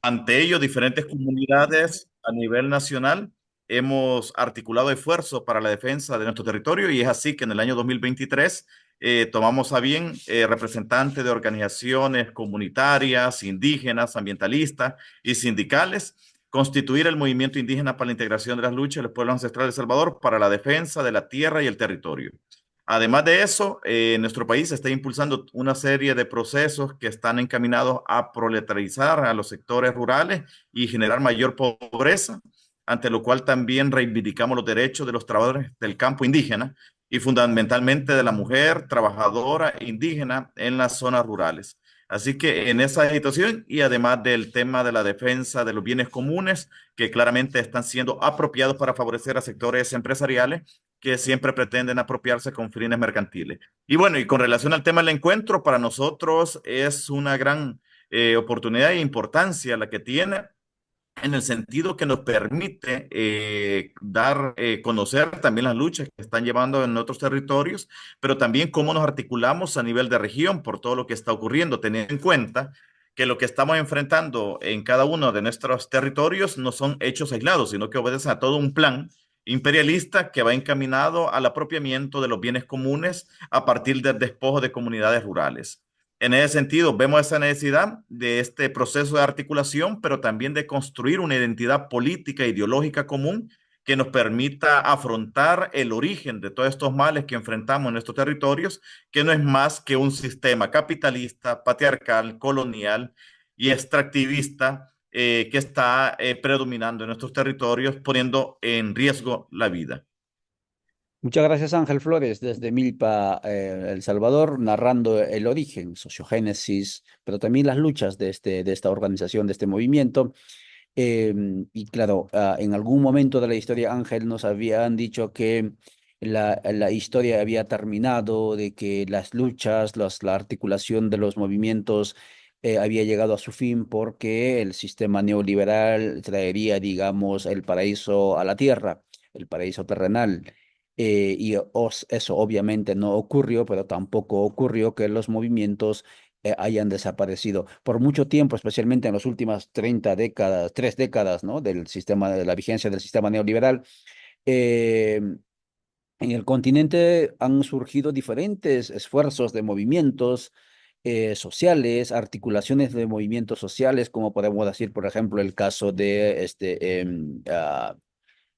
Ante ello, diferentes comunidades a nivel nacional hemos articulado esfuerzos para la defensa de nuestro territorio y es así que en el año 2023 tomamos a bien representantes de organizaciones comunitarias, indígenas, ambientalistas y sindicales constituir el movimiento indígena para la integración de las luchas de los pueblos ancestrales de El Salvador para la defensa de la tierra y el territorio. Además de eso, nuestro país está impulsando una serie de procesos que están encaminados a proletarizar a los sectores rurales y generar mayor pobreza, ante lo cual también reivindicamos los derechos de los trabajadores del campo indígena y fundamentalmente de la mujer trabajadora indígena en las zonas rurales. Así que en esa situación y además del tema de la defensa de los bienes comunes, que claramente están siendo apropiados para favorecer a sectores empresariales, que siempre pretenden apropiarse con fines mercantiles. Y bueno, y con relación al tema del encuentro, para nosotros es una gran oportunidad e importancia la que tiene en el sentido que nos permite dar, conocer también las luchas que están llevando en otros territorios, pero también cómo nos articulamos a nivel de región por todo lo que está ocurriendo, teniendo en cuenta que lo que estamos enfrentando en cada uno de nuestros territorios no son hechos aislados, sino que obedecen a todo un plan imperialista que va encaminado al apropiamiento de los bienes comunes a partir del despojo de comunidades rurales. En ese sentido, vemos esa necesidad de este proceso de articulación, pero también de construir una identidad política e ideológica común que nos permita afrontar el origen de todos estos males que enfrentamos en estos territorios, que no es más que un sistema capitalista, patriarcal, colonial y extractivista que está predominando en nuestros territorios, poniendo en riesgo la vida. Muchas gracias, Ángel Flores, desde Milpa, El Salvador, narrando el origen, sociogénesis, pero también las luchas de esta organización, de este movimiento. Y claro, en algún momento de la historia, Ángel, nos habían dicho que la historia había terminado, de que las luchas, la articulación de los movimientos había llegado a su fin porque el sistema neoliberal traería, digamos, el paraíso a la tierra, el paraíso terrenal. Eso obviamente no ocurrió, pero tampoco ocurrió que los movimientos hayan desaparecido por mucho tiempo, especialmente en las últimas 30 décadas, 3 décadas, ¿no? Del sistema, de la vigencia del sistema neoliberal. eh, en el continente han surgido diferentes esfuerzos de movimientos sociales, articulaciones de movimientos sociales, como podemos decir, por ejemplo, el caso de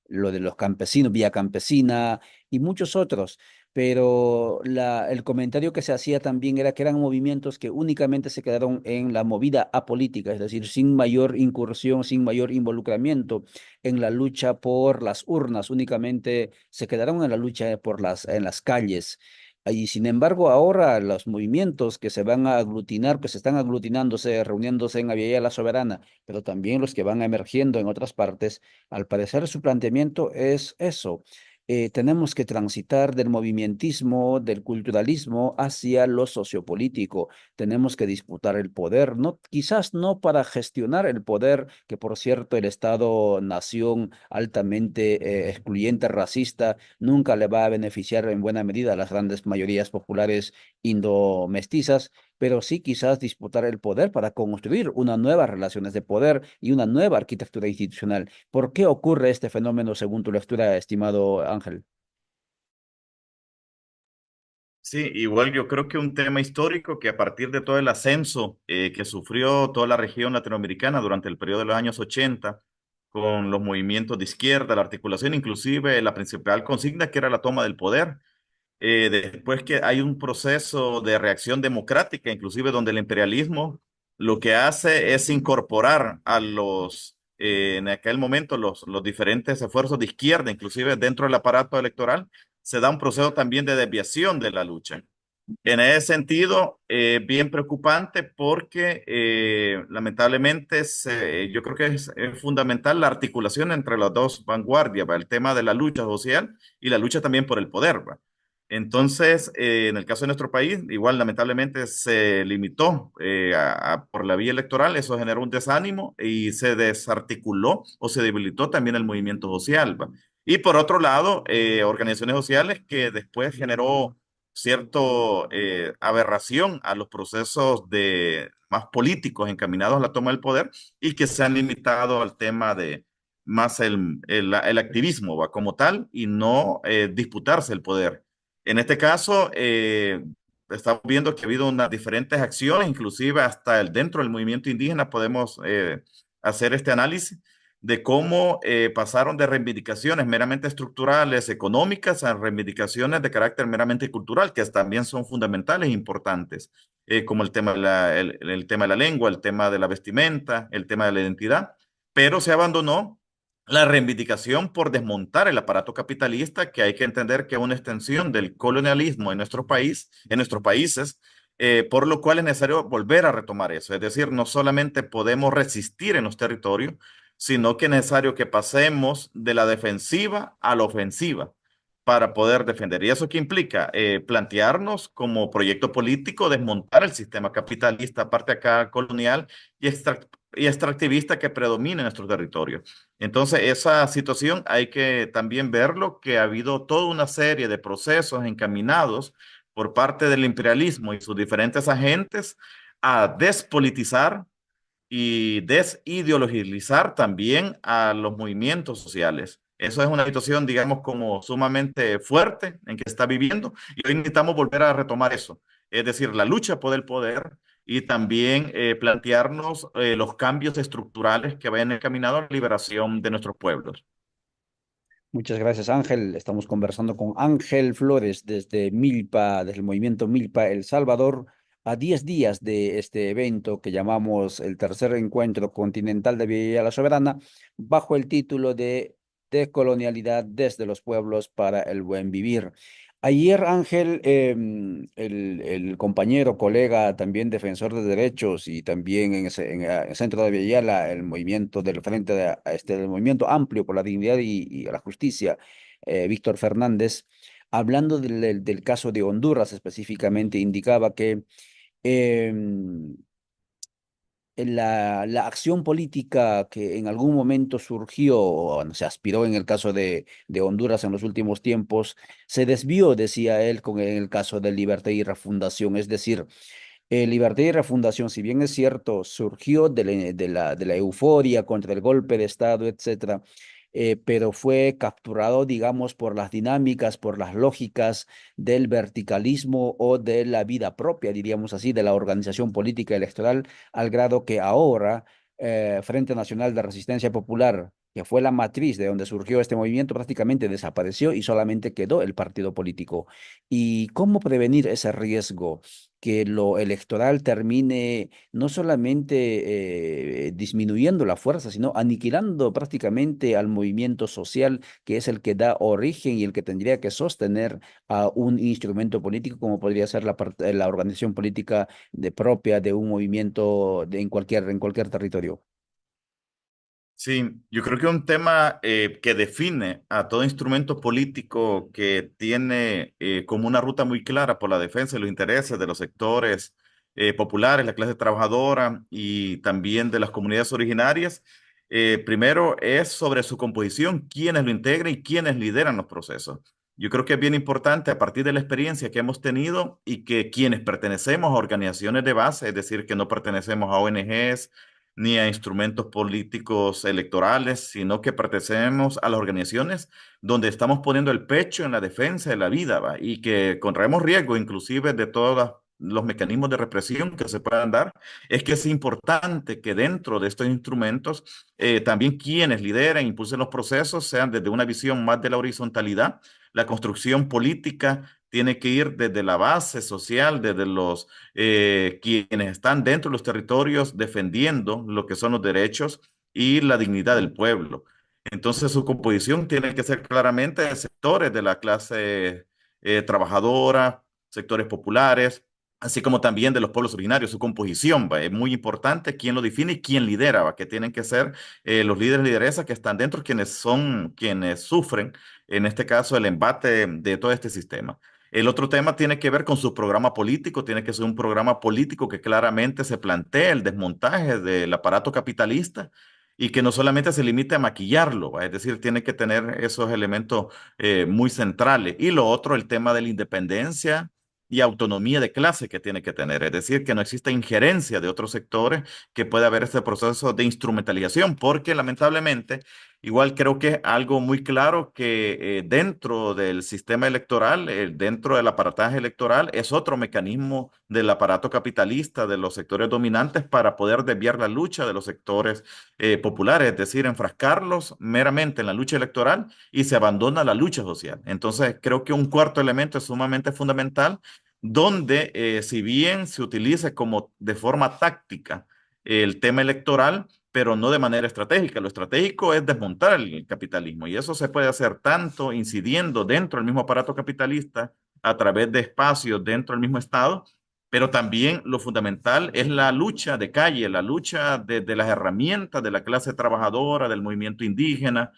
lo de los campesinos, Vía Campesina y muchos otros. Pero el comentario que se hacía también era que eran movimientos que únicamente se quedaron en la movida apolítica, es decir, sin mayor incursión, sin mayor involucramiento en la lucha por las urnas, únicamente se quedaron en la lucha en las calles. Y sin embargo, ahora los movimientos que se van a aglutinar, que se están aglutinándose, reuniéndose en Avia La Soberana, pero también los que van emergiendo en otras partes, al parecer su planteamiento es eso. Tenemos que transitar del movimentismo, del culturalismo hacia lo sociopolítico. Tenemos que disputar el poder, no, quizás no para gestionar el poder, que por cierto el Estado-nación altamente excluyente, racista, nunca le va a beneficiar en buena medida a las grandes mayorías populares indomestizas, pero sí quizás disputar el poder para construir unas nuevas relaciones de poder y una nueva arquitectura institucional. ¿Por qué ocurre este fenómeno según tu lectura, estimado Ángel? Sí, igual yo creo que un tema histórico que a partir de todo el ascenso que sufrió toda la región latinoamericana durante el periodo de los años 80, con los movimientos de izquierda, la articulación, inclusive la principal consigna que era la toma del poder, después que hay un proceso de reacción democrática, inclusive donde el imperialismo lo que hace es incorporar a en aquel momento, los diferentes esfuerzos de izquierda, inclusive dentro del aparato electoral, se da un proceso también de desviación de la lucha. En ese sentido, bien preocupante porque lamentablemente yo creo que es fundamental la articulación entre las dos vanguardias, ¿va? El tema de la lucha social y la lucha también por el poder. ¿Va? Entonces, en el caso de nuestro país, igual lamentablemente se limitó por la vía electoral, eso generó un desánimo y se desarticuló o se debilitó también el movimiento social. ¿Va? Y por otro lado, organizaciones sociales que después generó cierto aberración a los procesos más políticos encaminados a la toma del poder y que se han limitado al tema de más el activismo ¿va? Como tal y no disputarse el poder. En este caso, estamos viendo que ha habido unas diferentes acciones, inclusive hasta dentro del movimiento indígena podemos hacer este análisis de cómo pasaron de reivindicaciones meramente estructurales, económicas, a reivindicaciones de carácter meramente cultural, que también son fundamentales e importantes, como el tema el tema de la lengua, el tema de la vestimenta, el tema de la identidad, pero se abandonó la reivindicación por desmontar el aparato capitalista, que hay que entender que es una extensión del colonialismo en nuestro país, en nuestros países, por lo cual es necesario volver a retomar eso. Es decir, no solamente podemos resistir en los territorios, sino que es necesario que pasemos de la defensiva a la ofensiva para poder defender. ¿Y eso qué implica? Plantearnos como proyecto político, desmontar el sistema capitalista, aparte acá colonial y extractivista que predomina en nuestro territorio. Entonces, esa situación hay que también verlo, que ha habido toda una serie de procesos encaminados por parte del imperialismo y sus diferentes agentes a despolitizar y desideologizar también a los movimientos sociales. Eso es una situación, digamos, como sumamente fuerte en que está viviendo y hoy necesitamos volver a retomar eso. Es decir, la lucha por el poder y también plantearnos los cambios estructurales que vayan encaminados a la liberación de nuestros pueblos. Muchas gracias, Ángel. Estamos conversando con Ángel Flores desde Milpa, desde el movimiento Milpa El Salvador, a 10 días de este evento que llamamos el tercer encuentro continental de Villa la Soberana, bajo el título de Decolonialidad desde los pueblos para el buen vivir. Ayer, Ángel, el compañero, colega, también defensor de derechos y también en el centro de Villela, el movimiento del Frente del Movimiento Amplio por la Dignidad y la Justicia, Víctor Fernández, hablando del caso de Honduras específicamente, indicaba que em, la acción política que en algún momento surgió, o bueno, se aspiró en el caso de Honduras en los últimos tiempos, se desvió, decía él, en el caso de Libertad y Refundación. Es decir, Libertad y Refundación, si bien es cierto, surgió de la euforia contra el golpe de Estado, etcétera, pero fue capturado, digamos, por las dinámicas, por las lógicas del verticalismo o de la vida propia, diríamos así, de la organización política electoral, al grado que ahora Frente Nacional de Resistencia Popular, que fue la matriz de donde surgió este movimiento, prácticamente desapareció y solamente quedó el partido político. ¿Y cómo prevenir ese riesgo? Que lo electoral termine no solamente disminuyendo la fuerza, sino aniquilando prácticamente al movimiento social, que es el que da origen y el que tendría que sostener a un instrumento político, como podría ser la organización política propia de un movimiento en cualquier territorio. Sí, yo creo que un tema que define a todo instrumento político que tiene como una ruta muy clara por la defensa de los intereses de los sectores populares, la clase trabajadora y también de las comunidades originarias, primero es sobre su composición, quiénes lo integran y quiénes lideran los procesos. Yo creo que es bien importante a partir de la experiencia que hemos tenido y que quienes pertenecemos a organizaciones de base, es decir, que no pertenecemos a ONGs, ni a instrumentos políticos electorales, sino que pertenecemos a las organizaciones donde estamos poniendo el pecho en la defensa de la vida, ¿va? Y que corremos riesgo inclusive de todos los mecanismos de represión que se puedan dar, es que es importante que dentro de estos instrumentos también quienes lideran, impulsen los procesos, sean desde una visión más de la horizontalidad, la construcción política tiene que ir desde la base social, desde los quienes están dentro de los territorios defendiendo lo que son los derechos y la dignidad del pueblo. Entonces su composición tiene que ser claramente de sectores de la clase trabajadora, sectores populares, así como también de los pueblos originarios. Su composición ¿va? Es muy importante quién lo define y quién lidera, ¿va? Que tienen que ser los líderes y lideresas que están dentro, quienes son quienes sufren, en este caso, el embate de todo este sistema. El otro tema tiene que ver con su programa político, tiene que ser un programa político que claramente se plantee el desmontaje del aparato capitalista y que no solamente se limite a maquillarlo, ¿va? Es decir, tiene que tener esos elementos muy centrales. Y lo otro, el tema de la independencia y autonomía de clase que tiene que tener. Es decir, que no existe injerencia de otros sectores, que puede haber este proceso de instrumentalización, porque lamentablemente, igual creo que es algo muy claro que dentro del sistema electoral, dentro del aparataje electoral, es otro mecanismo del aparato capitalista, de los sectores dominantes, para poder desviar la lucha de los sectores populares, es decir, enfrascarlos meramente en la lucha electoral y se abandona la lucha social. Entonces, creo que un cuarto elemento es sumamente fundamental, donde si bien se utiliza como de forma táctica el tema electoral, pero no de manera estratégica. Lo estratégico es desmontar el capitalismo y eso se puede hacer tanto incidiendo dentro del mismo aparato capitalista a través de espacios dentro del mismo Estado, pero también lo fundamental es la lucha de calle, la lucha de las herramientas de la clase trabajadora, del movimiento indígena,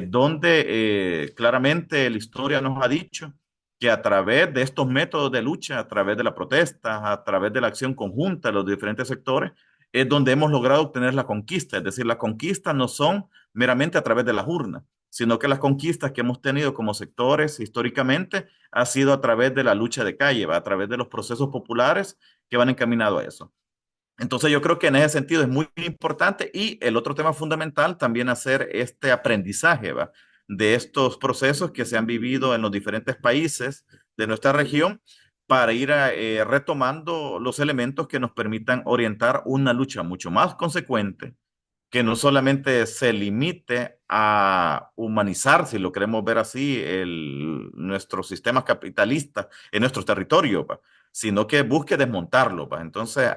donde claramente la historia nos ha dicho que a través de estos métodos de lucha, a través de la protesta, a través de la acción conjunta de los diferentes sectores, es donde hemos logrado obtener la conquista. Es decir, las conquistas no son meramente a través de las urnas, sino que las conquistas que hemos tenido como sectores históricamente ha sido a través de la lucha de calle, ¿va? A través de los procesos populares que van encaminados a eso. Entonces yo creo que en ese sentido es muy importante y el otro tema fundamental también hacer este aprendizaje, ¿va? De estos procesos que se han vivido en los diferentes países de nuestra región para ir retomando los elementos que nos permitan orientar una lucha mucho más consecuente, que no solamente se limite a humanizar, si lo queremos ver así, nuestros sistemas capitalistas en nuestro territorio, pa, sino que busque desmontarlo. Pa. Entonces,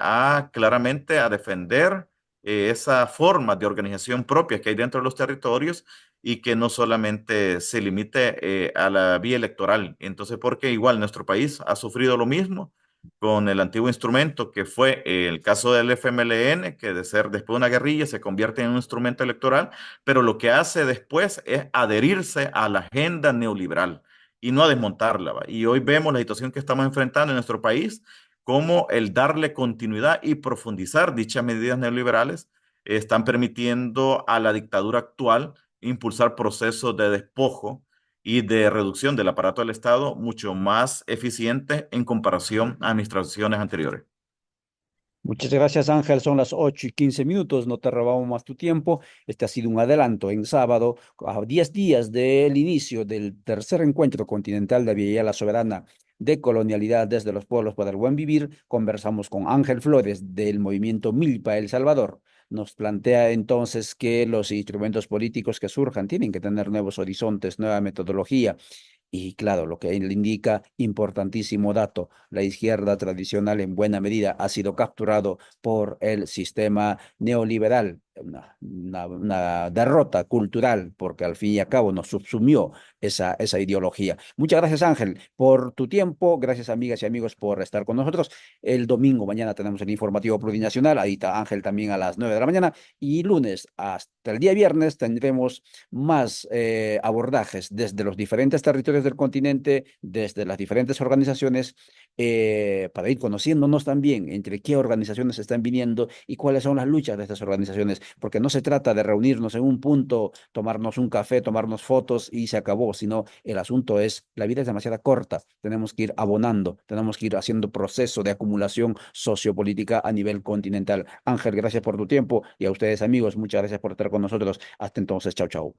claramente a defender esa forma de organización propia que hay dentro de los territorios y que no solamente se limite a la vía electoral. Entonces, porque igual nuestro país ha sufrido lo mismo con el antiguo instrumento que fue el caso del FMLN, que de ser después una guerrilla se convierte en un instrumento electoral, pero lo que hace después es adherirse a la agenda neoliberal y no a desmontarla. ¿Va? Y hoy vemos la situación que estamos enfrentando en nuestro país, como el darle continuidad y profundizar dichas medidas neoliberales están permitiendo a la dictadura actual impulsar procesos de despojo y de reducción del aparato del Estado mucho más eficiente en comparación a administraciones anteriores. Muchas gracias, Ángel. Son las 8:15. No te robamos más tu tiempo. Este ha sido un adelanto en sábado, a 10 días del inicio del tercer encuentro continental de Villa la Soberana de colonialidad desde los pueblos para el buen vivir. Conversamos con Ángel Flores del movimiento Milpa El Salvador. Nos plantea entonces que los instrumentos políticos que surjan tienen que tener nuevos horizontes, nueva metodología. Y claro, lo que él indica, importantísimo dato, la izquierda tradicional en buena medida ha sido capturado por el sistema neoliberal, una derrota cultural, porque al fin y al cabo nos subsumió esa ideología. Muchas gracias, Ángel, por tu tiempo. Gracias, amigas y amigos, por estar con nosotros. El domingo, mañana tenemos el informativo plurinacional. Ahí está Ángel también a las 9 de la mañana. Y lunes hasta el día viernes tendremos más abordajes desde los diferentes territorios del continente, desde las diferentes organizaciones, para ir conociéndonos también entre qué organizaciones están viniendo y cuáles son las luchas de estas organizaciones, porque no se trata de reunirnos en un punto, tomarnos un café, tomarnos fotos y se acabó, sino el asunto es, la vida es demasiado corta, tenemos que ir abonando, tenemos que ir haciendo proceso de acumulación sociopolítica a nivel continental. Ángel, gracias por tu tiempo y a ustedes amigos, muchas gracias por estar con nosotros. Hasta entonces, chao, chao.